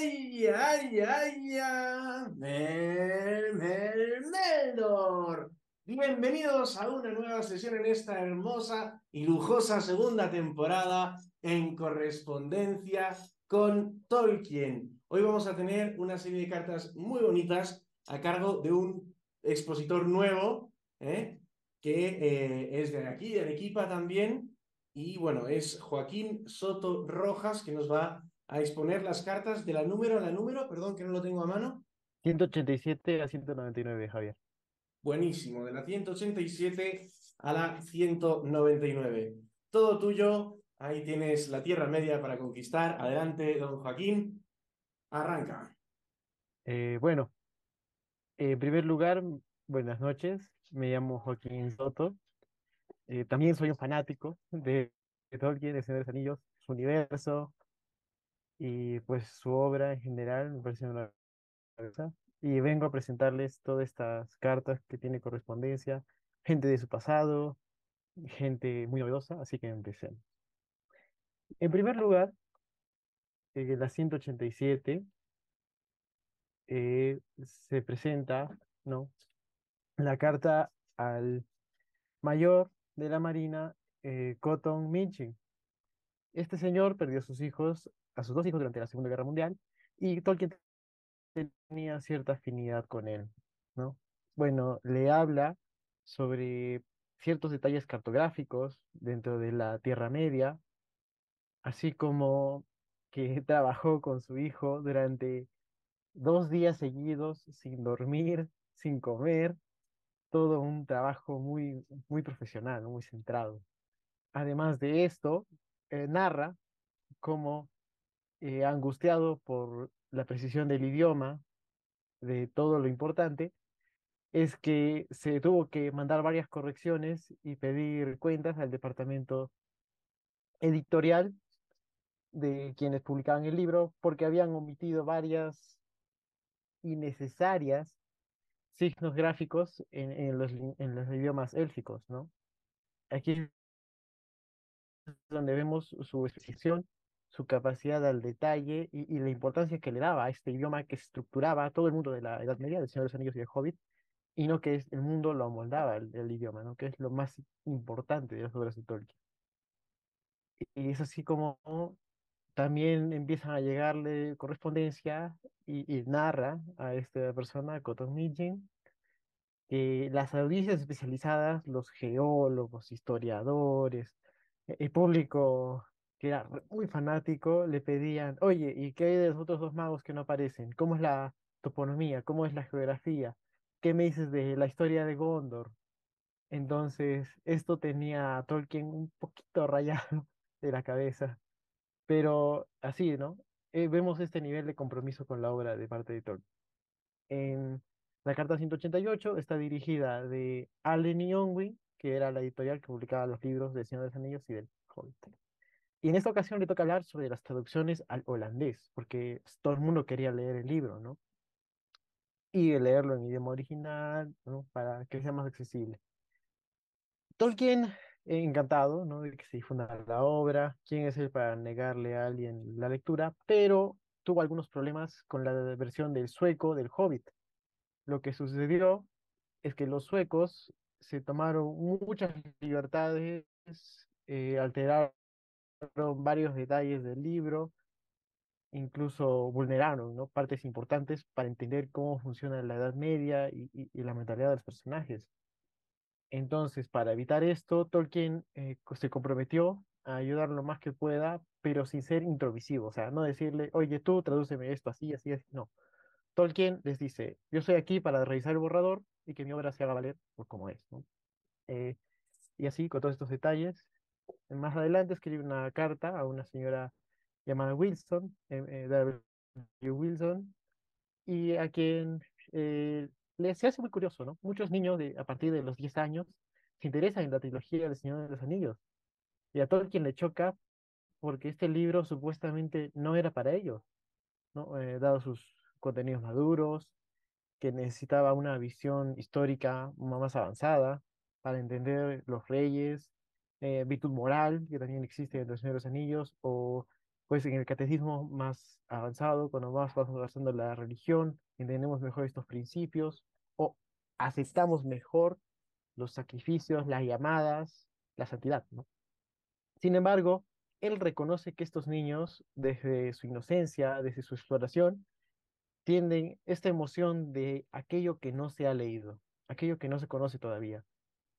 ay, ay, ay, ay, Meldor. Bienvenidos a una nueva sesión en esta hermosa y lujosa segunda temporada en correspondencia con Tolkien. Hoy vamos a tener una serie de cartas muy bonitas a cargo de un expositor nuevo, que es de aquí, de Arequipa también. Y bueno, es Joaquín Soto Rojas, que nos va a exponer las cartas de la número, perdón que no lo tengo a mano. 187 a 199, Javier. Buenísimo, de la 187 a la 199. Todo tuyo, ahí tienes la Tierra Media para conquistar. Adelante, don Joaquín, arranca. Bueno, en primer lugar, buenas noches. Me llamo Joaquín Soto. También soy un fanático de Tolkien, de Señor de los Anillos, su universo y pues su obra en general. Me parece una maravilla. Y vengo a presentarles todas estas cartas que tiene correspondencia, gente de su pasado, gente muy novedosa, así que empecemos. En primer lugar, la 187 se presenta, ¿no? La carta al mayor de la Marina, Cotton Minchin. Este señor perdió a sus hijos, a sus dos hijos durante la Segunda Guerra Mundial, y Tolkien tenía cierta afinidad con él, ¿no? Bueno, le habla sobre ciertos detalles cartográficos dentro de la Tierra Media, así como que trabajó con su hijo durante 2 días seguidos, sin dormir, sin comer, todo un trabajo muy, muy profesional, ¿no? Muy centrado. Además de esto, narra cómo, angustiado por la precisión del idioma, de todo lo importante, es que se tuvo que mandar varias correcciones y pedir cuentas al departamento editorial de quienes publicaban el libro porque habían omitido varias innecesarias signos gráficos en los idiomas élficos, ¿no? Aquí donde vemos su expresión, su capacidad al detalle y la importancia que le daba a este idioma que estructuraba todo el mundo de la Edad Media, del Señor de los Anillos y el Hobbit, y no que el mundo lo amoldaba el idioma, ¿no? Que es lo más importante de las obras de Tolkien. Y es así como también empiezan a llegarle correspondencia y narra a esta persona, Cotton Mitchell, que las audiencias especializadas, los geólogos, historiadores, el público que era muy fanático, le pedían, oye, ¿y qué hay de los otros dos magos que no aparecen? ¿Cómo es la toponomía? ¿Cómo es la geografía? ¿Qué me dices de la historia de Gondor? Entonces, esto tenía a Tolkien un poquito rayado de la cabeza, pero así, ¿no? Vemos este nivel de compromiso con la obra de parte de Tolkien. En la carta 188 está dirigida de Allen y Unwin, que era la editorial que publicaba los libros de Señor de los Anillos y del Hobbit. Y en esta ocasión le toca hablar sobre las traducciones al holandés, porque todo el mundo quería leer el libro, ¿no? Y leerlo en idioma original, ¿no? Para que sea más accesible. Tolkien, encantado, ¿no? De que se difunda la obra, quién es él para negarle a alguien la lectura, pero tuvo algunos problemas con la versión del sueco del Hobbit. Lo que sucedió es que los suecos se tomaron muchas libertades, alteraron varios detalles del libro, incluso vulneraron, ¿no? Partes importantes para entender cómo funciona la Edad Media y la mentalidad de los personajes. Entonces, para evitar esto, Tolkien se comprometió a ayudar lo más que pueda, pero sin ser introvisivo, o sea, no decirle, oye, tú tradúceme esto así, así, así, no. Tolkien les dice, yo estoy aquí para revisar el borrador y que mi obra se haga valer por como es, ¿no? Eh, y así, con todos estos detalles, más adelante escribe una carta a una señora llamada Wilson, W. Wilson, y a quien se hace muy curioso, ¿no? Muchos niños a partir de los 10 años se interesan en la trilogía del Señor de los Anillos, y a Tolkien le choca porque este libro supuestamente no era para ellos, ¿no? Dado sus contenidos maduros, que necesitaba una visión histórica más avanzada para entender los reyes, virtud moral, que también existe en los Señor de los Anillos, o pues en el catecismo más avanzado, cuando más vamos avanzando la religión, entendemos mejor estos principios o aceptamos mejor los sacrificios, las llamadas, la santidad, ¿no? Sin embargo, él reconoce que estos niños, desde su inocencia, desde su exploración, tienen esta emoción de aquello que no se ha leído, aquello que no se conoce todavía.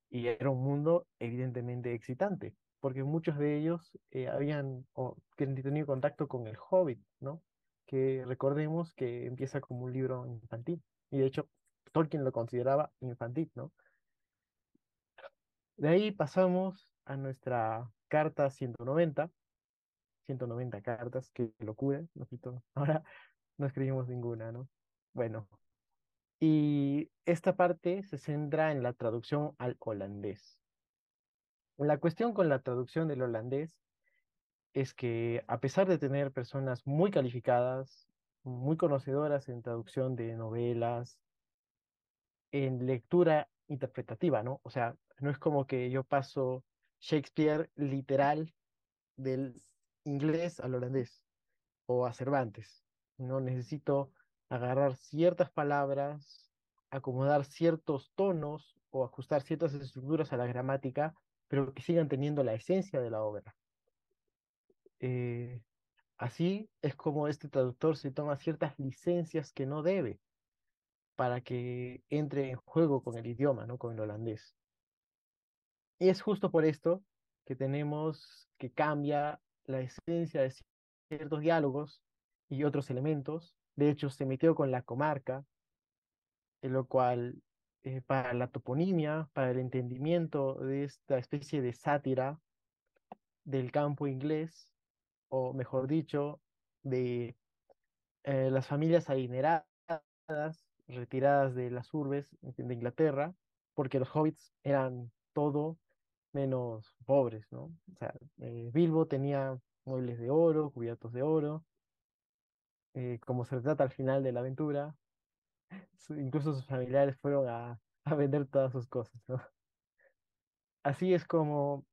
Y era un mundo evidentemente excitante, porque muchos de ellos habían o que han tenido contacto con el Hobbit, ¿no? Que recordemos que empieza como un libro infantil, y de hecho Tolkien lo consideraba infantil, ¿no? De ahí pasamos a nuestra carta 190 cartas, qué locura, ¿no? Ahora no escribimos ninguna, ¿no? Bueno, y esta parte se centra en la traducción al holandés. La cuestión con la traducción del holandés es que a pesar de tener personas muy calificadas, muy conocedoras en traducción de novelas, en lectura interpretativa, ¿no? O sea, no es como que yo paso Shakespeare literal del inglés al holandés o a Cervantes. No necesito agarrar ciertas palabras, acomodar ciertos tonos o ajustar ciertas estructuras a la gramática, pero que sigan teniendo la esencia de la obra. Eh, Así es como este traductor se toma ciertas licencias que no debe para que entre en juego con el idioma, ¿no? Con el holandés. Y es justo por esto que tenemos que cambia la esencia de ciertos diálogos y otros elementos. De hecho, se metió con la comarca, en lo cual para la toponimia, para el entendimiento de esta especie de sátira del campo inglés, o mejor dicho, de las familias adineradas, retiradas de las urbes de Inglaterra, porque los hobbits eran todo menos pobres, ¿no? O sea, Bilbo tenía muebles de oro, cubiertos de oro, como se trata al final de la aventura, incluso sus familiares fueron a vender todas sus cosas, ¿no? Así es como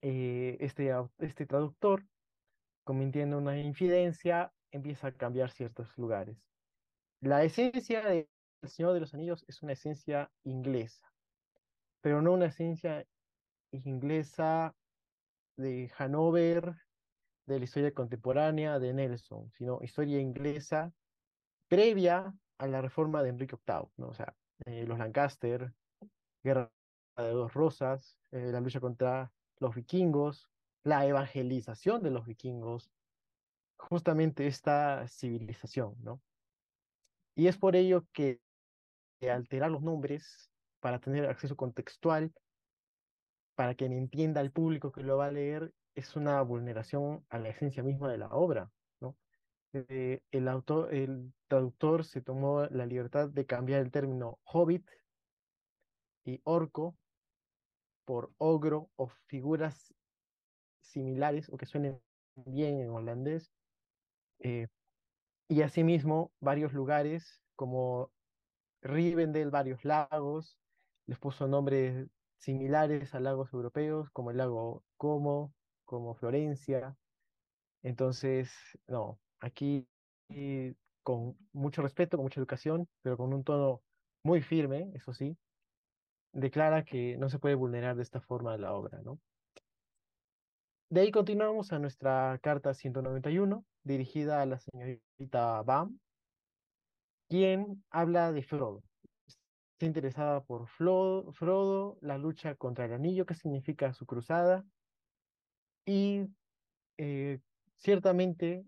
este traductor, cometiendo una infidencia, empieza a cambiar ciertos lugares. La esencia de El Señor de los Anillos es una esencia inglesa, pero no una esencia inglesa de Hanover, de la historia contemporánea de Nelson, sino historia inglesa previa a la reforma de Enrique VIII, ¿no? O sea, los Lancaster, Guerra de dos Rosas, la lucha contra los vikingos, la evangelización de los vikingos, justamente esta civilización, ¿no? Y es por ello que alterar los nombres para tener acceso contextual, para que me entienda el público que lo va a leer, es una vulneración a la esencia misma de la obra, ¿no? El traductor se tomó la libertad de cambiar el término hobbit y orco por ogro o figuras similares o que suenen bien en holandés. eh, y asimismo, varios lugares como Rivendell, varios lagos, les puso nombres similares a lagos europeos, como el lago Como, como Florencia. Entonces, no, aquí con mucho respeto, con mucha educación, pero con un tono muy firme, eso sí, declara que no se puede vulnerar de esta forma la obra, ¿no? De ahí continuamos a nuestra carta 191, dirigida a la señorita Bam, quien habla de Frodo. Está interesada por Frodo, la lucha contra el anillo, qué significa su cruzada, y eh, ciertamente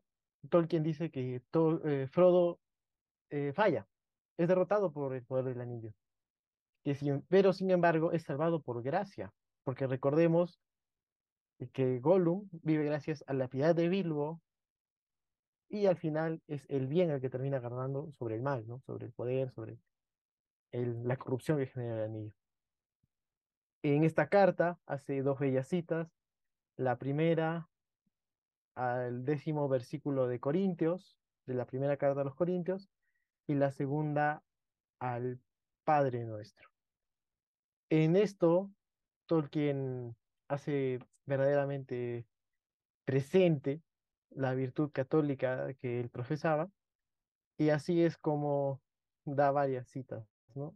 Tolkien dice que Frodo falla, es derrotado por el poder del anillo, pero sin embargo es salvado por gracia, porque recordemos que Gollum vive gracias a la piedad de Bilbo y al final es el bien el que termina ganando sobre el mal, ¿no? Sobre el poder, sobre la corrupción que genera el anillo. En esta carta hace dos bellas citas, la primera al 10.º versículo de Corintios, de la primera carta a los Corintios, y la segunda al Padre Nuestro. En esto, Tolkien hace verdaderamente presente la virtud católica que él profesaba, y así es como da varias citas, ¿no?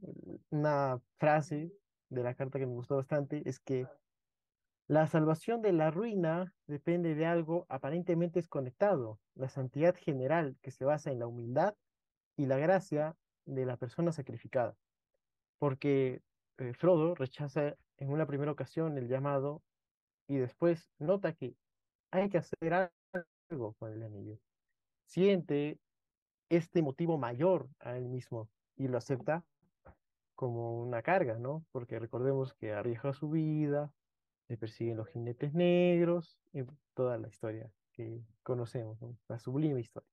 Una frase de la carta que me gustó bastante es que la salvación de la ruina depende de algo aparentemente desconectado, la santidad general que se basa en la humildad y la gracia de la persona sacrificada, porque Frodo rechaza en una primera ocasión el llamado y después nota que hay que hacer algo con el anillo. Siente este motivo mayor a él mismo y lo acepta como una carga, ¿no? Porque recordemos que arriesga su vida, le persiguen los jinetes negros y toda la historia que conocemos, ¿no? La sublime historia.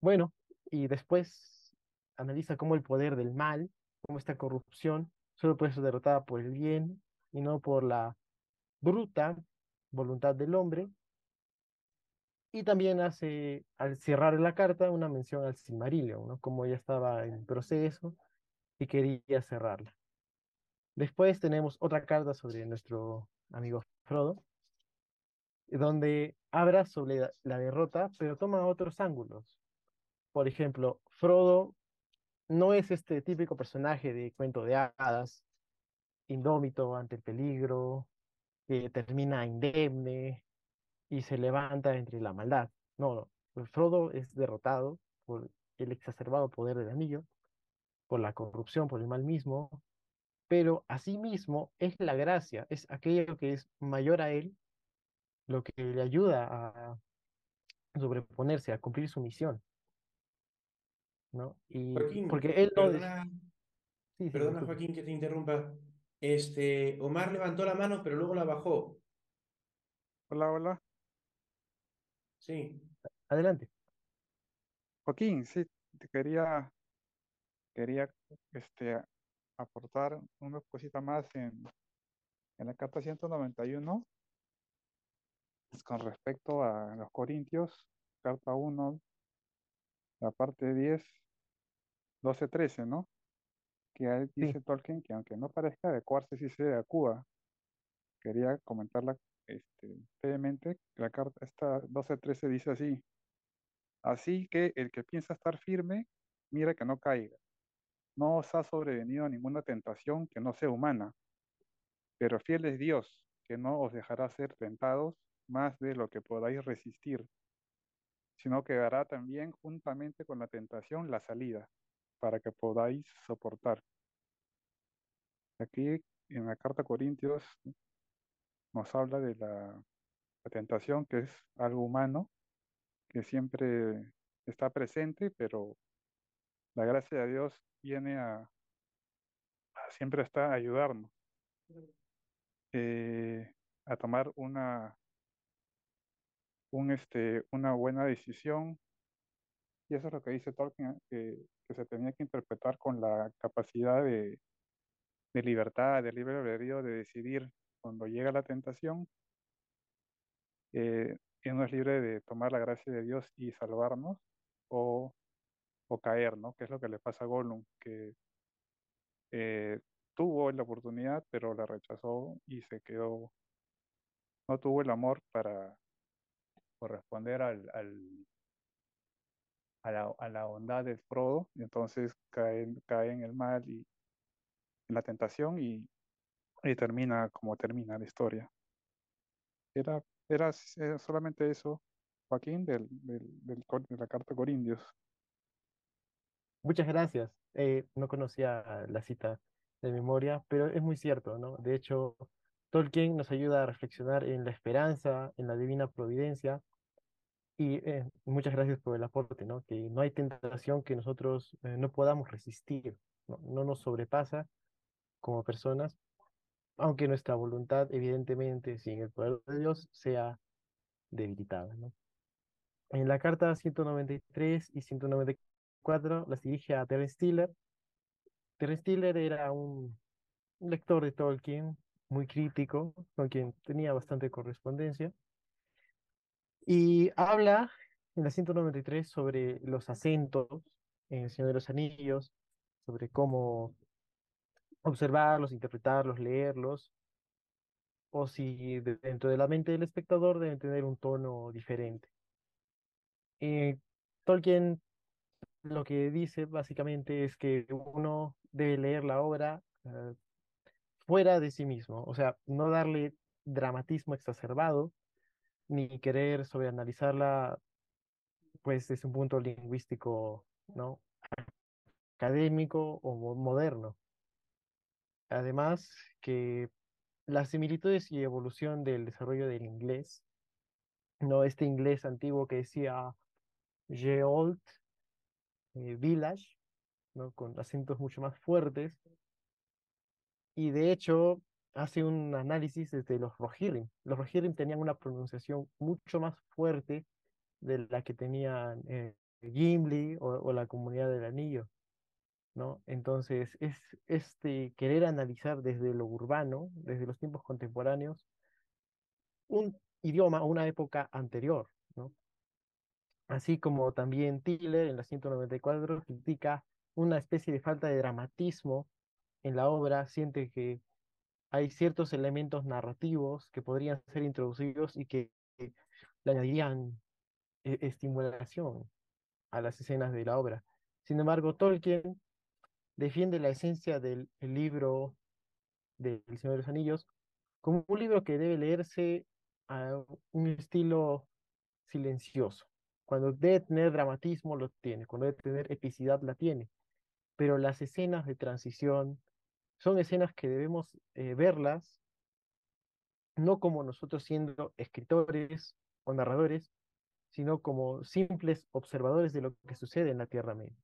Bueno, y después analiza cómo el poder del mal, cómo esta corrupción solo puede ser derrotada por el bien y no por la bruta voluntad del hombre. Y también hace, al cerrar la carta, una mención al Silmarillion, ¿no? Como ya estaba en proceso y quería cerrarla. Después tenemos otra carta sobre nuestro amigo Frodo, donde habla sobre la derrota, pero toma otros ángulos. Por ejemplo, Frodo no es este típico personaje de cuento de hadas, indómito ante el peligro, que termina indemne y se levanta entre la maldad. No, no. Frodo es derrotado por el exacerbado poder del anillo, por la corrupción, por el mal mismo, pero asimismo es la gracia, es aquello que es mayor a él, lo que le ayuda a sobreponerse, a cumplir su misión, ¿no? Y Joaquín, porque él no... perdona, Sí, sí, perdona disculpe. Joaquín que te interrumpa. Omar levantó la mano, pero luego la bajó. Hola, hola. Sí. Adelante. Joaquín, sí, quería este, aportar una cosita más en la carta 191, es con respecto a los Corintios, carta 1, la parte 10, 12, 13, ¿no? Que ahí Sí, dice Tolkien que aunque no parezca adecuarse, sí se adecua. Quería comentarla brevemente. La carta, esta 12, 13 dice así: así que el que piensa estar firme, mira que no caiga. No os ha sobrevenido ninguna tentación que no sea humana, pero fiel es Dios, que no os dejará ser tentados más de lo que podáis resistir, sino que dará también juntamente con la tentación la salida, para que podáis soportar. Aquí en la carta a Corintios nos habla de la tentación, que es algo humano, que siempre está presente, pero la gracia de Dios viene siempre está a ayudarnos a tomar una buena decisión. Y eso es lo que dice Tolkien, que se tenía que interpretar con la capacidad de libertad, de libre albedrío, de decidir cuando llega la tentación. Que uno es libre de tomar la gracia de Dios y salvarnos o, o caer, ¿no? Que es lo que le pasa a Gollum, que eh, tuvo la oportunidad, pero la rechazó y se quedó, no tuvo el amor para corresponder a la bondad de Frodo, y entonces cae en el mal y en la tentación y termina como termina la historia. Era solamente eso, Joaquín, de la carta a Corintios. muchas gracias. No conocía la cita de memoria, pero es muy cierto, ¿no? De hecho, Tolkien nos ayuda a reflexionar en la esperanza, en la divina providencia, y muchas gracias por el aporte, ¿no? Que no hay tentación que nosotros no podamos resistir, ¿no? No nos sobrepasa como personas, aunque nuestra voluntad, evidentemente, sin el poder de Dios, sea debilitada, ¿no? En la carta 193 y 194 las dirige a Terence Tiller. Terence Tiller era un lector de Tolkien, muy crítico, con quien tenía bastante correspondencia, y habla en la 193 sobre los acentos en El Señor de los Anillos, sobre cómo observarlos, interpretarlos, leerlos, o si dentro de la mente del espectador deben tener un tono diferente. Eh, Tolkien lo que dice básicamente es que uno debe leer la obra fuera de sí mismo, o sea, no darle dramatismo exacerbado, ni querer sobreanalizarla, pues, desde un punto lingüístico, ¿no? Académico o moderno. Además, que las similitudes y evolución del desarrollo del inglés, ¿no? Este inglés antiguo que decía ye old village, ¿no? Con acentos mucho más fuertes, y de hecho hace un análisis desde los Rohirrim. Los Rohirrim tenían una pronunciación mucho más fuerte de la que tenían Gimli o la Comunidad del Anillo, ¿no? Entonces, es este querer analizar desde lo urbano, desde los tiempos contemporáneos, un idioma, una época anterior, ¿no? Así como también Tiller en la 194 critica una especie de falta de dramatismo en la obra, siente que hay ciertos elementos narrativos que podrían ser introducidos y que le añadirían estimulación a las escenas de la obra. Sin embargo, Tolkien defiende la esencia del el libro del Señor de los Anillos como un libro que debe leerse a un estilo silencioso. Cuando debe tener dramatismo, lo tiene. Cuando debe tener epicidad, la tiene. Pero las escenas de transición son escenas que debemos verlas no como nosotros siendo escritores o narradores, sino como simples observadores de lo que sucede en la Tierra Media,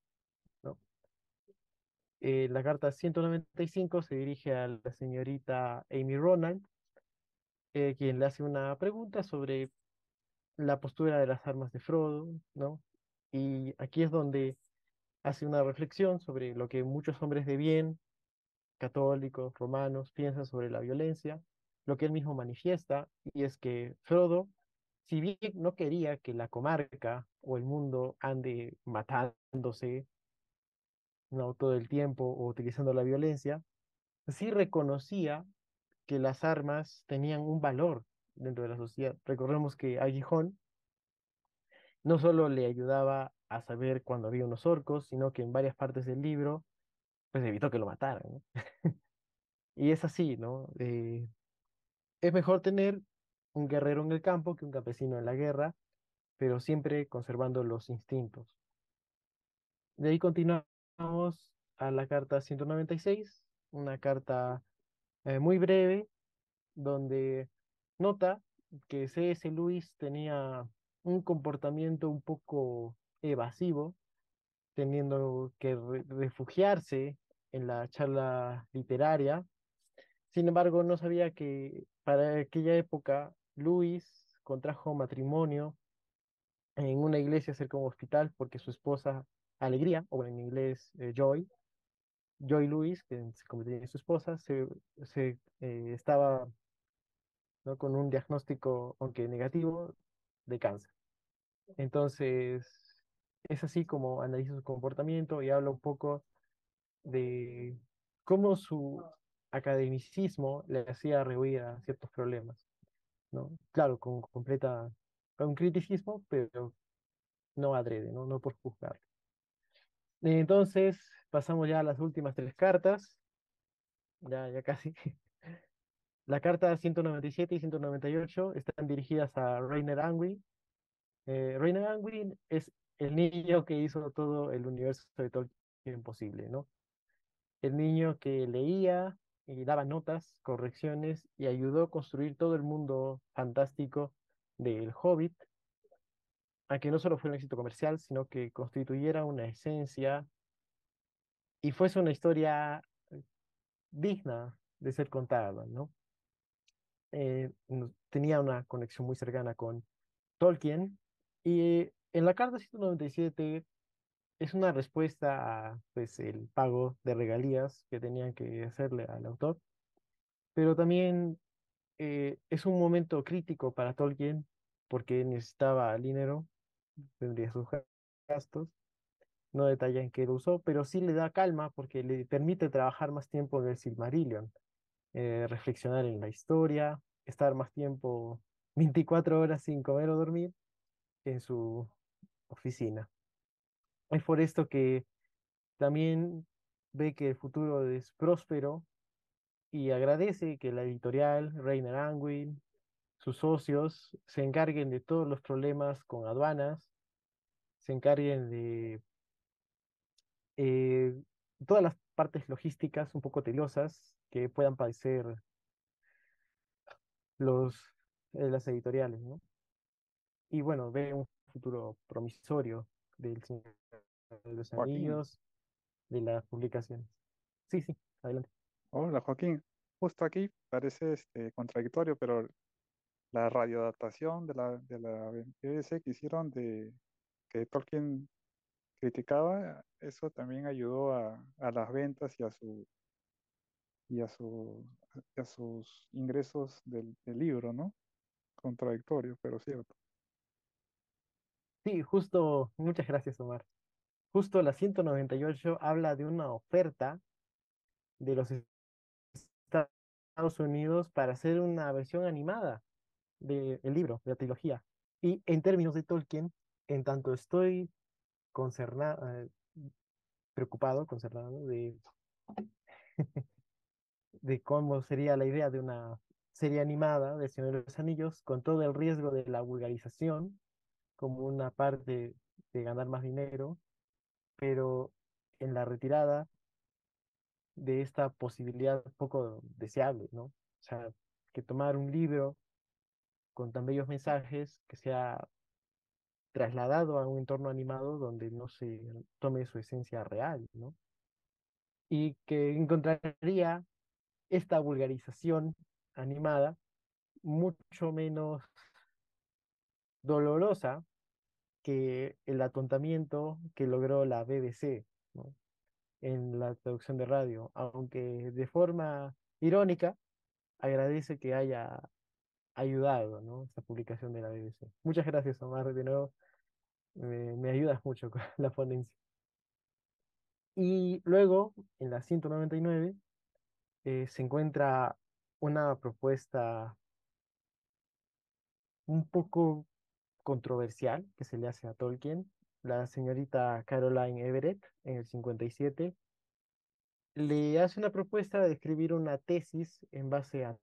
¿no? La carta 195 se dirige a la señorita Amy Ronald, quien le hace una pregunta sobre la postura de las armas de Frodo, ¿no? Y aquí es donde hace una reflexión sobre lo que muchos hombres de bien, católicos, romanos, piensan sobre la violencia, lo que él mismo manifiesta, y es que Frodo, si bien no quería que la comarca o el mundo ande matándose, ¿no? Todo el tiempo o utilizando la violencia, sí reconocía que las armas tenían un valor dentro de la sociedad. Recordemos que Aguijón no solo le ayudaba a saber cuando había unos orcos, sino que en varias partes del libro, pues evitó que lo mataran, ¿no? Y es así, ¿no? Es mejor tener un guerrero en el campo que un campesino en la guerra, pero siempre conservando los instintos. De ahí continuamos a la carta 196, una carta muy breve, donde nota que C.S. Lewis tenía un comportamiento un poco evasivo, teniendo que refugiarse en la charla literaria. Sin embargo, no sabía que para aquella época Lewis contrajo matrimonio en una iglesia cerca de un hospital porque su esposa Alegría, o en inglés Joy Lewis, que se convirtió en su esposa, estaba, ¿no? Con un diagnóstico, aunque negativo, de cáncer. Entonces, es así como analiza su comportamiento y habla un poco de cómo su academicismo le hacía rehuir a ciertos problemas, ¿no? Claro, con criticismo, pero no adrede, ¿no? No por juzgar. Entonces, pasamos ya a las últimas tres cartas, ya casi. La carta 197 y 198 están dirigidas a Rainer Angui. Rainer Angui es el niño que hizo todo el universo de Tolkien posible, ¿no? El niño que leía y daba notas, correcciones y ayudó a construir todo el mundo fantástico del Hobbit, a que no solo fue un éxito comercial, sino que constituyera una esencia y fuese una historia digna de ser contada, ¿no? Tenía una conexión muy cercana con Tolkien y en la carta 197 es una respuesta a, pues, el pago de regalías que tenían que hacerle al autor, pero también es un momento crítico para Tolkien porque necesitaba dinero, tendría sus gastos, no detalla en qué lo usó, pero sí le da calma porque le permite trabajar más tiempo en el Silmarillion, reflexionar en la historia, estar más tiempo, 24 horas sin comer o dormir, en su oficina. Es por esto que también ve que el futuro es próspero y agradece que la editorial Reiner Unwin, sus socios, se encarguen de todos los problemas con aduanas, se encarguen de eh, todas las partes logísticas un poco tediosas que puedan padecer los, las editoriales, ¿no? Y bueno, ve un futuro promisorio del Señor de los Joaquín, Anillos, de las publicaciones. Sí, sí, adelante. hola Joaquín. Justo aquí parece contradictorio, pero la radioadaptación de la BBC que hicieron de que Tolkien criticaba, eso también ayudó a las ventas y a su, y a sus ingresos del libro, ¿no? Contradictorio, pero cierto. Sí, justo, muchas gracias, Omar. Justo la 198 habla de una oferta de los Estados Unidos para hacer una versión animada del libro, de la trilogía. Y en términos de Tolkien, en tanto estoy concernado, preocupado, concernado de cómo sería la idea de una serie animada de Señor de los Anillos, con todo el riesgo de la vulgarización como una parte de ganar más dinero, pero en la retirada de esta posibilidad poco deseable, ¿no? O sea, que tomar un libro con tan bellos mensajes que sea trasladado a un entorno animado donde no se tome su esencia real, ¿no? Y que encontraría esta vulgarización animada mucho menos dolorosa que el atontamiento que logró la BBC, ¿no? En la traducción de radio, aunque de forma irónica agradece que haya ayudado, ¿no? Esta publicación de la BBC. Muchas gracias, Omar, de nuevo, me ayudas mucho con la ponencia. Y luego, en la 199, se encuentra una propuesta un poco controversial que se le hace a Tolkien. La señorita Caroline Everett, en el 57, le hace una propuesta de escribir una tesis en base a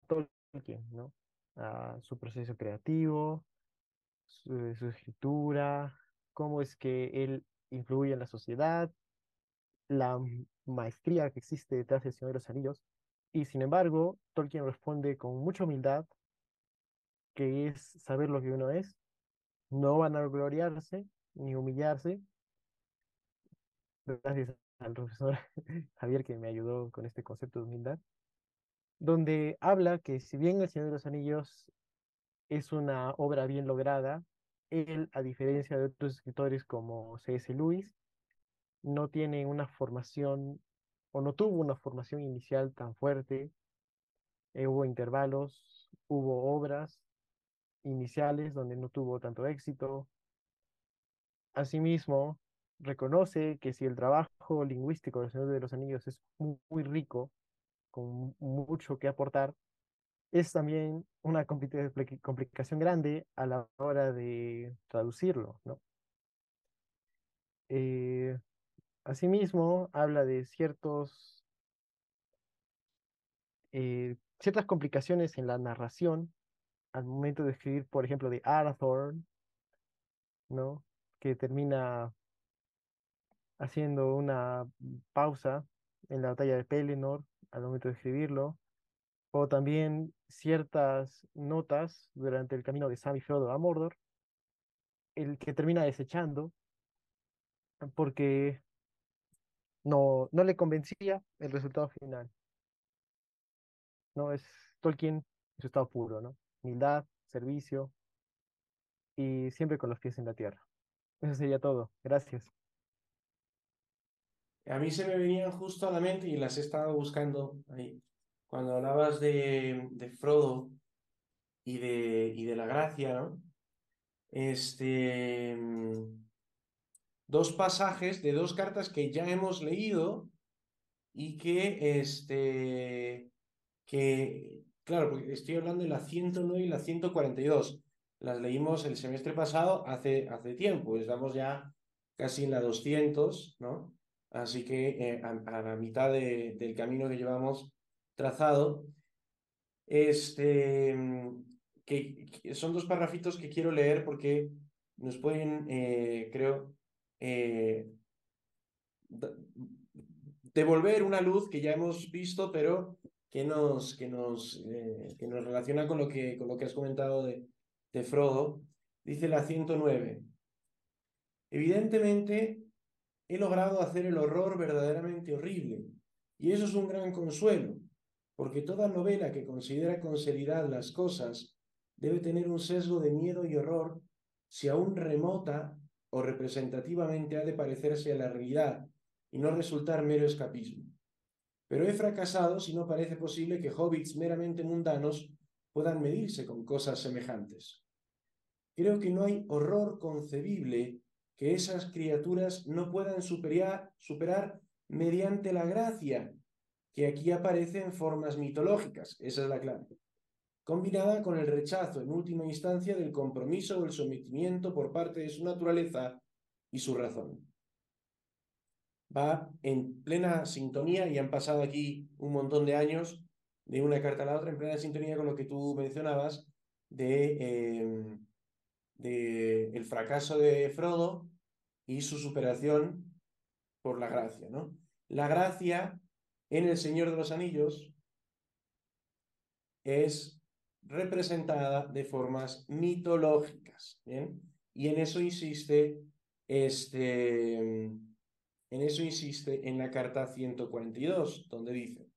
Tolkien, ¿no? A su proceso creativo, su escritura, cómo es que él influye en la sociedad, la maestría que existe detrás del Señor de los Anillos. Y sin embargo, Tolkien responde con mucha humildad, que es saber lo que uno es, no van a gloriarse ni humillarse. Gracias al profesor Javier que me ayudó con este concepto de humildad, donde habla que si bien El Señor de los Anillos es una obra bien lograda, él, a diferencia de otros escritores como C.S. Lewis, no tiene una formación o no tuvo una formación inicial tan fuerte. Hubo intervalos, hubo obras iniciales donde no tuvo tanto éxito. Asimismo, reconoce que si el trabajo lingüístico del Señor de los Anillos es muy rico, con mucho que aportar, es también una complicación grande a la hora de traducirlo, ¿no? Eh, Asimismo, habla de ciertas complicaciones en la narración al momento de escribir, por ejemplo, de Arathorn, ¿no? Que termina haciendo una pausa en la batalla de Pelennor al momento de escribirlo, o también ciertas notas durante el camino de Sam y Frodo a Mordor, el que termina desechando porque no le convencía el resultado final, ¿no? Es Tolkien en su estado puro, ¿no? Humildad, servicio y siempre con los pies en la tierra. Eso sería todo. Gracias. A mí se me venían justo a la mente y las he estado buscando ahí. Cuando hablabas de Frodo y de la gracia, ¿no? Este, dos pasajes de dos cartas que ya hemos leído y que, claro, porque estoy hablando de la 109 y la 142. las leímos el semestre pasado hace tiempo, estamos ya casi en la 200, ¿no? Así que a la mitad del camino que llevamos trazado, que son dos parrafitos que quiero leer porque nos pueden, creo, eh, devolver una luz que ya hemos visto, pero que nos relaciona con lo que has comentado de Frodo. Dice la 109. Evidentemente, he logrado hacer el horror verdaderamente horrible, y eso es un gran consuelo, porque toda novela que considera con seriedad las cosas debe tener un sesgo de miedo y horror, si aún remota o representativamente ha de parecerse a la realidad y no resultar mero escapismo. Pero he fracasado si no parece posible que hobbits meramente mundanos puedan medirse con cosas semejantes. Creo que no hay horror concebible que esas criaturas no puedan superar mediante la gracia, que aquí aparece en formas mitológicas, esa es la clave, combinada con el rechazo en última instancia del compromiso o el sometimiento por parte de su naturaleza y su razón. Va en plena sintonía, y han pasado aquí un montón de años de una carta a la otra, en plena sintonía con lo que tú mencionabas de el fracaso de Frodo y su superación por la gracia, ¿no? La gracia en El Señor de los Anillos es representada de formas mitológicas, ¿bien? Y en eso insiste en la carta 142, donde dice: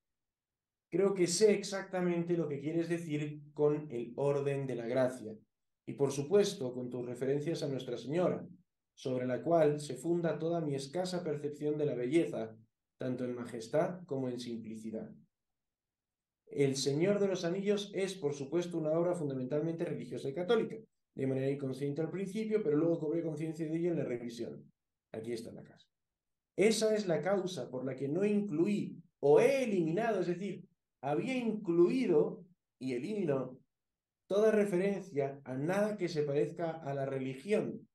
creo que sé exactamente lo que quieres decir con el orden de la gracia, y por supuesto con tus referencias a Nuestra Señora, sobre la cual se funda toda mi escasa percepción de la belleza, tanto en majestad como en simplicidad. El Señor de los Anillos es, por supuesto, una obra fundamentalmente religiosa y católica, de manera inconsciente al principio, pero luego cobré conciencia de ello en la revisión. Aquí está la casa. Esa es la causa por la que no incluí o he eliminado, es decir, había incluido y elimino toda referencia a nada que se parezca a la religión,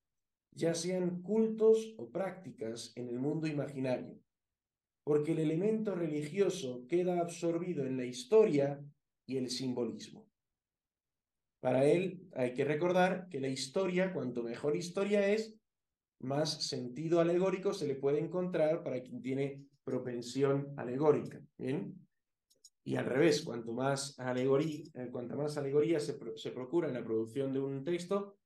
ya sean cultos o prácticas en el mundo imaginario, porque el elemento religioso queda absorbido en la historia y el simbolismo. Para él hay que recordar que la historia, cuanto mejor historia es, más sentido alegórico se le puede encontrar para quien tiene propensión alegórica, ¿bien? Y al revés, cuanto más cuanta más alegoría se procura en la producción de un texto,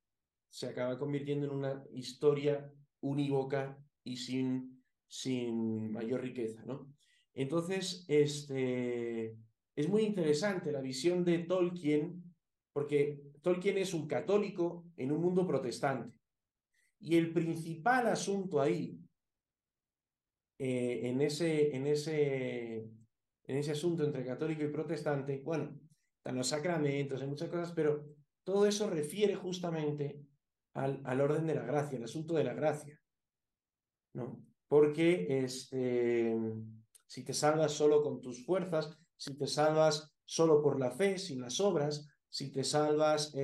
se acaba convirtiendo en una historia unívoca y sin mayor riqueza, ¿no? Entonces, es muy interesante la visión de Tolkien, porque Tolkien es un católico en un mundo protestante. Y el principal asunto ahí, en ese asunto entre católico y protestante, bueno, están los sacramentos, hay muchas cosas, pero todo eso refiere justamente al orden de la gracia, el asunto de la gracia, ¿no? Porque si te salvas solo con tus fuerzas, si te salvas solo por la fe, sin las obras, si te salvas,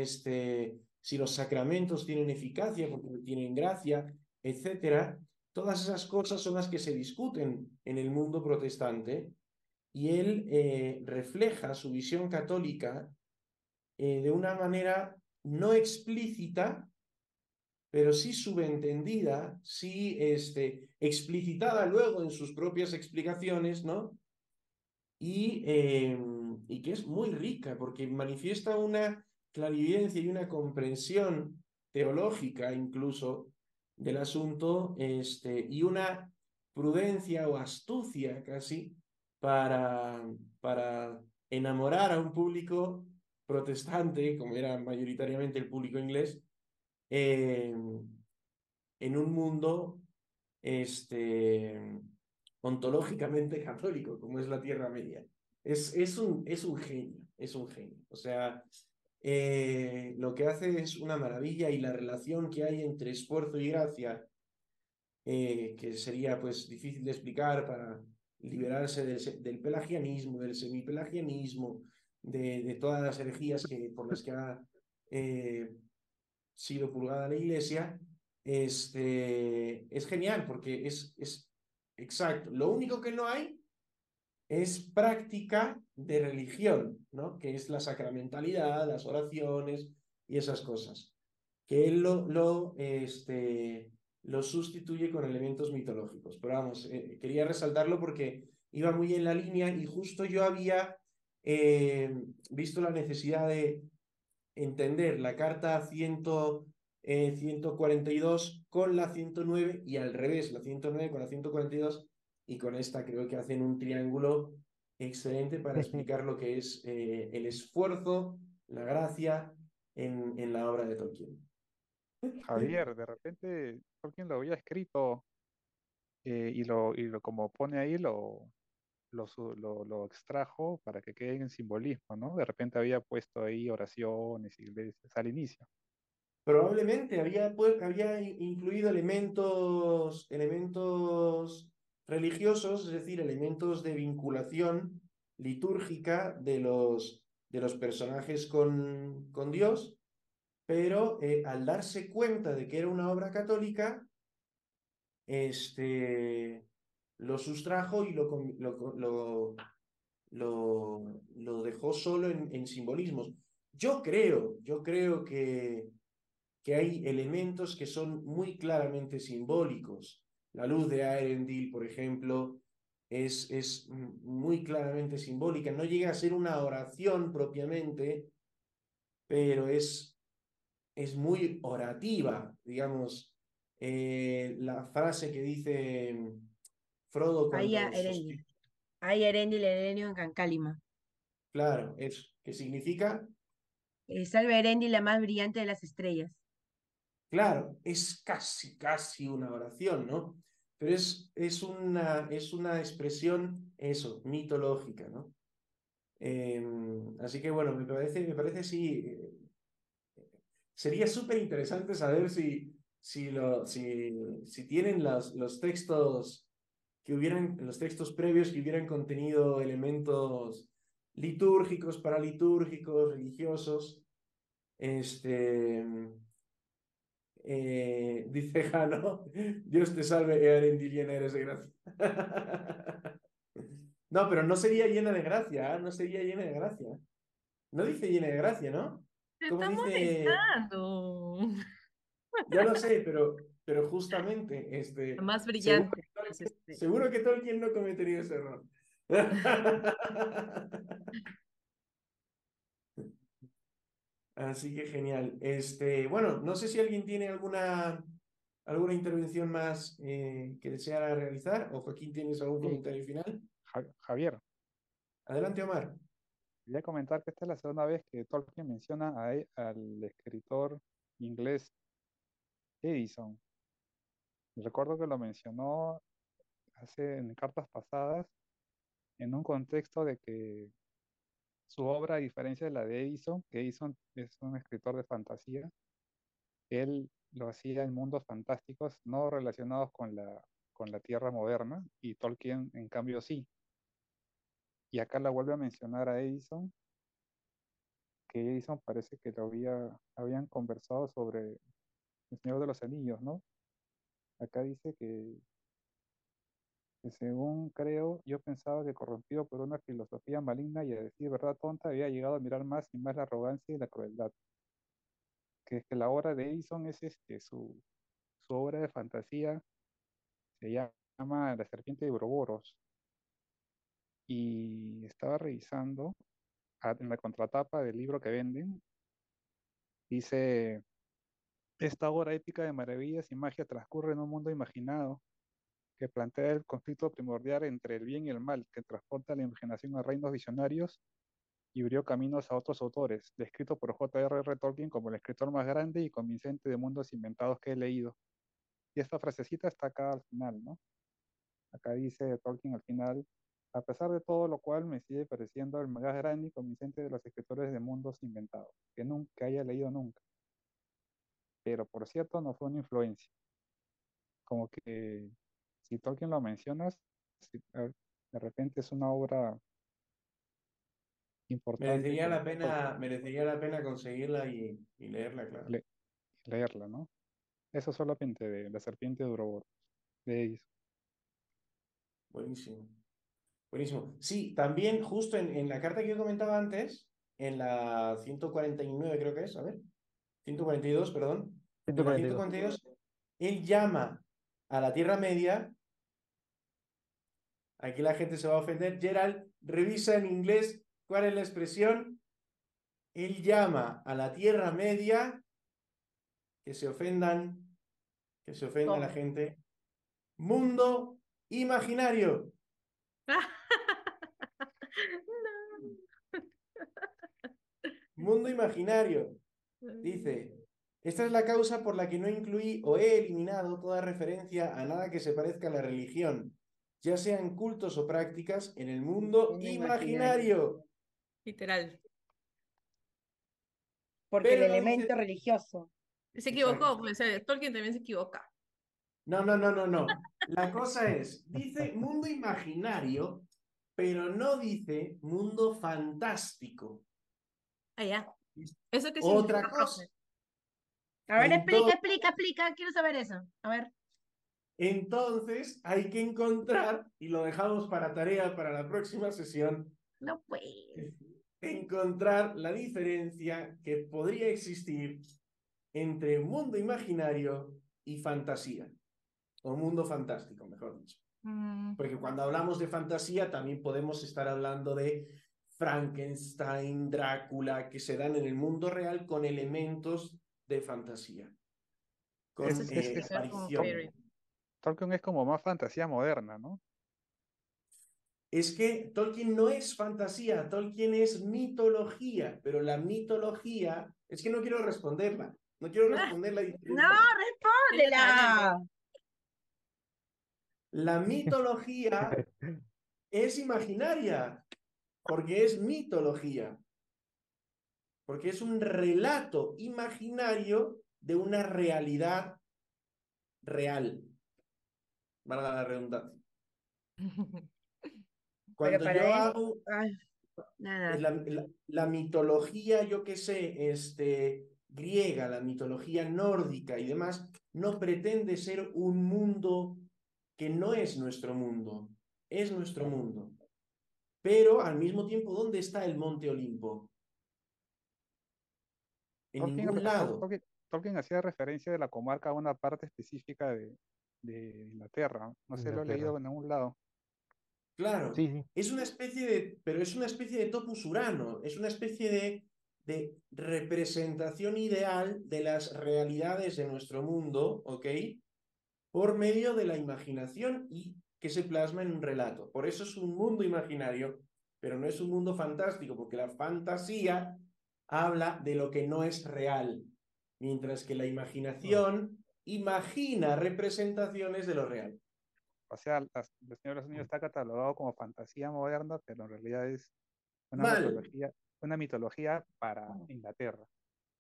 si los sacramentos tienen eficacia porque tienen gracia, etcétera, todas esas cosas son las que se discuten en el mundo protestante, y él refleja su visión católica de una manera no explícita, pero sí subentendida, sí explicitada luego en sus propias explicaciones, ¿no? Y que es muy rica, porque manifiesta una clarividencia y una comprensión teológica incluso del asunto, y una prudencia o astucia casi para enamorar a un público protestante, como era mayoritariamente el público inglés, eh, en un mundo ontológicamente católico, como es la Tierra Media. Es un genio, es un genio. O sea, lo que hace es una maravilla, y la relación que hay entre esfuerzo y gracia, que sería pues difícil de explicar para liberarse del pelagianismo, del semipelagianismo, de todas las herejías por las que ha sido purgada la iglesia, es genial porque es exacto. Lo único que no hay es práctica de religión, ¿no? Que es la sacramentalidad, las oraciones y esas cosas. Que él lo sustituye con elementos mitológicos. Pero vamos, quería resaltarlo porque iba muy en la línea y justo yo había visto la necesidad de entender la carta 142 con la 109 y al revés, la 109 con la 142 y con esta creo que hacen un triángulo excelente para explicar lo que es el esfuerzo, la gracia en la obra de Tolkien. Javier, de repente Tolkien lo había escrito y lo como pone ahí, lo extrajo para que quede en simbolismo, ¿no? De repente había puesto ahí oraciones, iglesias al inicio. Probablemente había incluido elementos religiosos, es decir, elementos de vinculación litúrgica de los personajes con Dios, pero al darse cuenta de que era una obra católica, este, lo sustrajo y lo dejó solo en simbolismos. Yo creo que hay elementos que son muy claramente simbólicos. La luz de Aerendil, por ejemplo, es muy claramente simbólica. No llega a ser una oración propiamente, pero es muy orativa, digamos. La frase que dice Frodo Ahí a cuando Erendil. sostiene, Ahí Erendil, Erenio en Cancálima. claro, es que significa, Salve Erendil, la más brillante de las estrellas. claro, es casi una oración, ¿no? Pero es una expresión, eso, mitológica, ¿no? Así que bueno, me parece sí, sería súper interesante saber si tienen los textos los textos previos que hubieran contenido elementos litúrgicos, paralitúrgicos, religiosos. Este, dice Jano, Dios te salve, Earendil, llena eres de gracia. No, pero no sería llena de gracia, ¿eh? No sería llena de gracia. No dice llena de gracia, ¿no? Te ¿Cómo está dice? molestando. Ya lo sé, pero justamente, La más seguro brillante que, de las estrellas. seguro que Tolkien no cometería ese error. Así que genial. Bueno, no sé si alguien tiene alguna intervención más que deseara realizar, o Joaquín, ¿tienes algún Sí, comentario final? Javier, Adelante, Omar. quería comentar que esta es la segunda vez que Tolkien menciona al escritor inglés Edison. Recuerdo que lo mencionó en cartas pasadas en un contexto de que su obra, a diferencia de la de Edison, que Edison es un escritor de fantasía, él lo hacía en mundos fantásticos no relacionados con la Tierra moderna, y Tolkien, en cambio, sí. Y acá la vuelve a mencionar a Edison, que Edison parece que habían conversado sobre El Señor de los Anillos, ¿no? Acá dice que según creo, yo pensaba que corrompido por una filosofía maligna y a decir verdad tonta, había llegado a mirar más y más la arrogancia y la crueldad. Que la obra de Edison es su obra de fantasía, se llama La Serpiente de Ouroboros, y estaba revisando en la contratapa del libro que venden, dice: esta obra épica de maravillas y magia transcurre en un mundo imaginado que plantea el conflicto primordial entre el bien y el mal, que transporta la imaginación a reinos visionarios y abrió caminos a otros autores, descrito por J.R.R. Tolkien como el escritor más grande y convincente de mundos inventados que he leído. Y esta frasecita está acá al final, ¿no? Acá dice Tolkien al final: a pesar de todo lo cual me sigue pareciendo el más grande y convincente de los escritores de mundos inventados, que nunca haya leído nunca. Pero por cierto, no fue una influencia. Como que si Tolkien lo mencionas, de repente es una obra importante Merecería por la Tolkien. pena, merecería la pena conseguirla y leerla, claro. Le- leerla, ¿no? Eso solamente de la serpiente de Ouroboros, de Edison. Buenísimo. Buenísimo. Sí, también justo en la carta que yo comentaba antes, en la 149 creo que es, a ver, 142 perdón, en la 142. 142 él llama a la Tierra Media, aquí la gente se va a ofender, Gerald, revisa en inglés cuál es la expresión, él llama a la Tierra Media, que se ofendan, que se ofenda la ¿Cómo? gente, mundo imaginario. Mundo imaginario. Dice, esta es la causa por la que no incluí o he eliminado toda referencia a nada que se parezca a la religión, ya sean cultos o prácticas en el mundo Mundo imaginario. imaginario. Literal. Porque el Pero no dice, elemento religioso. Se exacto. equivocó, pues, Tolkien también se equivoca. No, no, no, no, no. La cosa es, dice mundo imaginario, pero no dice mundo fantástico. Ah, ya. ¿Eso qué Otra significa, cosa. profe? A ver, Entonces, explica, quiero saber eso. A ver. entonces hay que encontrar, y lo dejamos para tarea para la próxima sesión, No pues. encontrar la diferencia que podría existir entre mundo imaginario y fantasía, o mundo fantástico, mejor dicho. Porque cuando hablamos de fantasía también podemos estar hablando de Frankenstein, Drácula, que se dan en el mundo real con elementos de fantasía, Eso con sí tiene que ver con aparición. Fairy. Tolkien es como más fantasía moderna, ¿no? Es que Tolkien no es fantasía, Tolkien es mitología, pero la mitología, es que no quiero responderla, no quiero responder la No, diferencia. Adelante, adelante. respóndela. La mitología es imaginaria, porque es mitología, porque es un relato imaginario de una realidad real, valga la redundancia. Pero Cuando para yo eso, hago ay, nada. la mitología, yo qué sé, griega, la mitología nórdica y demás, no pretende ser un mundo que no es nuestro mundo, es nuestro Claro. mundo. Pero al mismo tiempo, ¿dónde está el Monte Olimpo? En Tolkien, ningún lado. Tolkien hacía referencia de la comarca a una parte específica de Inglaterra. No sé, lo he Inglaterra. leído en algún lado. Claro, Sí, sí. es una especie de, pero es una especie de topus urano, es una especie de representación ideal de las realidades de nuestro mundo, ¿ok? Por medio de la imaginación y que se plasma en un relato. Por eso es un mundo imaginario, pero no es un mundo fantástico, porque la fantasía habla de lo que no es real, mientras que la Oh, imaginación imagina representaciones de lo real. O sea, el Señor de los Anillos está catalogado como fantasía moderna, pero en realidad es una Mal, mitología, una mitología para Inglaterra.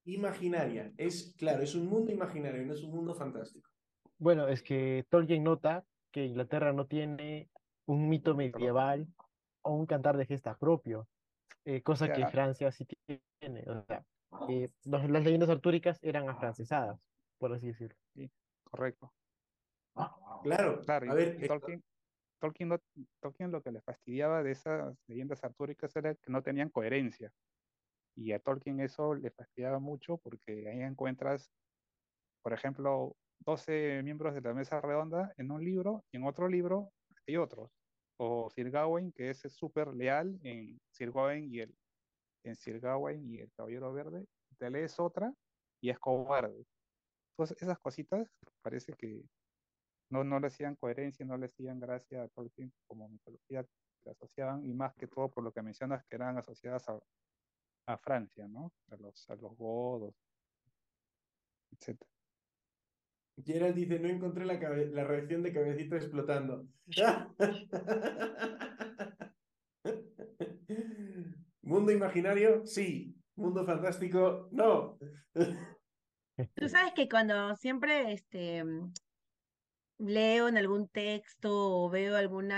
imaginaria. Es, claro, es un mundo imaginario, no es un mundo fantástico. bueno, es que Tolkien nota que Inglaterra no tiene un mito Mitología. medieval o un cantar de gesta propio, O cosa que sea, Francia sí tiene. O sea, las leyendas artúricas eran afrancesadas, por así decirlo. sí, correcto. Claro, Claro, a ver, y Tolkien, Tolkien lo que le fastidiaba de esas leyendas artúricas era que no tenían coherencia. Y a Tolkien eso le fastidiaba mucho porque ahí encuentras, por ejemplo, 12 miembros de la mesa redonda en un libro y en otro libro hay otros. O Sir Gawain, que es súper leal en Sir Gawain y el Caballero Verde, te lees otra y es cobarde. Entonces, esas cositas parece que no le hacían coherencia, no le hacían gracia a Tolkien como mitología que la asociaban, y más que todo por lo que mencionas que eran asociadas a Francia, ¿no? A los godos, etc. Gerald dice, no encontré la reacción de cabecita explotando. ¿Mundo imaginario? Sí. ¿Mundo fantástico? No. Tú sabes que cuando siempre leo en algún texto o veo algún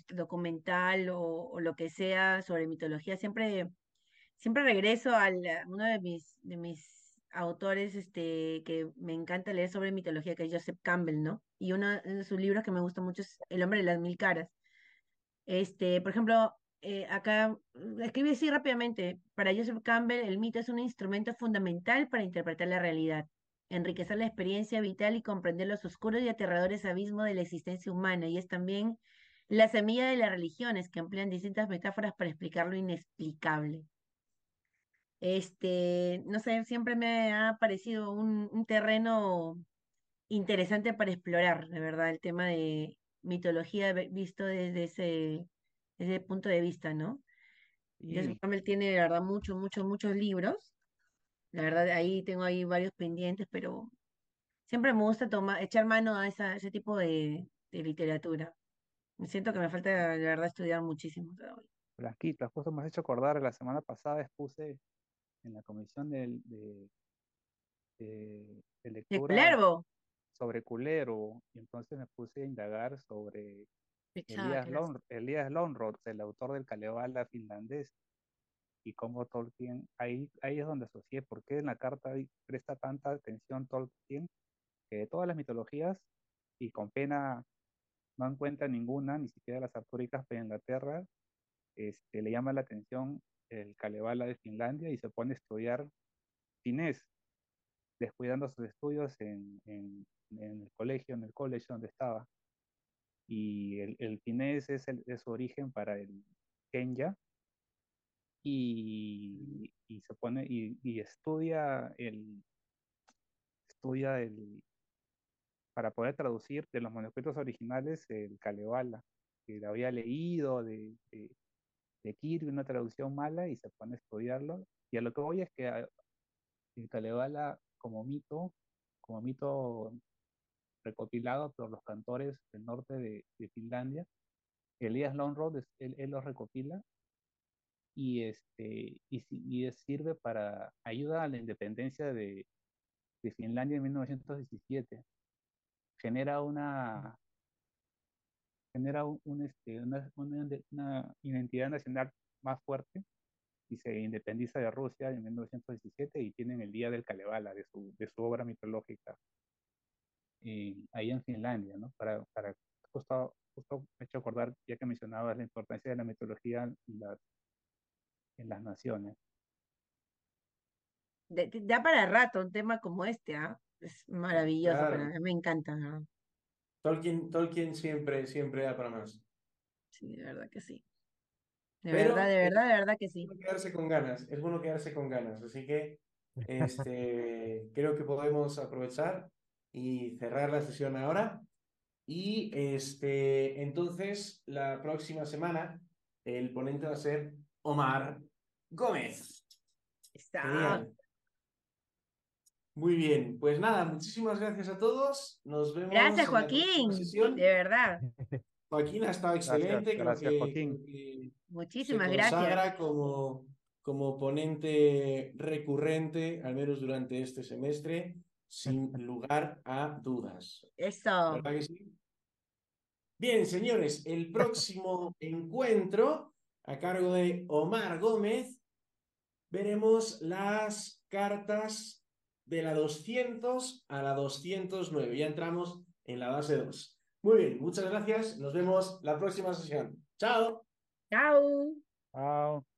documental o lo que sea sobre mitología, siempre regreso a uno de mis autores que me encanta leer sobre mitología, que es Joseph Campbell, ¿no? Y uno de sus libros que me gusta mucho es El hombre de las mil caras. Por ejemplo, acá escribí así rápidamente. Para Joseph Campbell, el mito es un instrumento fundamental para interpretar la realidad, enriquecer la experiencia vital y comprender los oscuros y aterradores abismos de la existencia humana. Y es también la semilla de las religiones que emplean distintas metáforas para explicar lo inexplicable. No sé, siempre me ha parecido un terreno interesante para explorar, de verdad, el tema de mitología visto desde ese punto de vista, ¿no? Joseph Y, Campbell tiene, de verdad, muchos libros. La verdad, ahí tengo ahí varios pendientes, pero siempre me gusta echar mano a ese tipo de literatura. Me siento que me falta, de verdad, estudiar muchísimo todavía. Blanquita, justo me has hecho acordar, la semana pasada expuse en la comisión de De lectura Culervo. sobre Culero, y entonces me puse a indagar sobre Fechada clase. Elías Lönnrot, el autor del Kalevala finlandés, y cómo Tolkien, ahí es donde asocié por qué en la carta presta tanta atención Tolkien, que de todas las mitologías, y con pena no encuentra ninguna, ni siquiera las artúricas de Inglaterra, le llama la atención el Kalevala de Finlandia y se pone a estudiar finés, descuidando sus estudios en el colegio, en el college donde estaba. Y el finés es su origen para el Kenya, y se pone y para poder traducir de los manuscritos originales el Kalevala, que lo había leído de Kirby, una traducción mala, y se pone a estudiarlo. Y a lo que voy es que el Kalevala como mito recopilado por los cantores del norte de Finlandia, Elias Lönnrot, él los recopila y sirve para ayuda a la independencia de Finlandia en 1917. Genera una identidad nacional más fuerte y se independiza de Rusia en 1917 y tienen el Día del Kalevala, de su obra mitológica, ahí en Finlandia, ¿no? Justo me he hecho acordar, ya que mencionabas la importancia de la mitología en las naciones. Da para rato un tema como este, ¿ah? Es maravilloso, Claro, me encanta, ¿no? Tolkien siempre, siempre da para más. Sí, de verdad que sí. Pero De verdad que sí. bueno quedarse con ganas, es bueno quedarse con ganas. Así que creo que podemos aprovechar y cerrar la sesión ahora. Y entonces, la próxima semana, el ponente va a ser Omar Gómez. Está. Genial. Muy bien. Pues nada, muchísimas gracias a todos. Nos Gracias, vemos en la próxima Joaquín. De sesión. verdad. Joaquín ha estado Gracias, excelente. Creo gracias que, Joaquín. creo que se Muchísimas gracias. consagra como ponente recurrente, al menos durante este semestre, sin lugar a dudas. Eso. ¿Verdad que sí? Bien, señores, el próximo encuentro a cargo de Omar Gómez, veremos las cartas de la 200 a la 209. Ya entramos en la base 2. Muy bien, muchas gracias. Nos vemos la próxima sesión. Chao. Chao. Chao.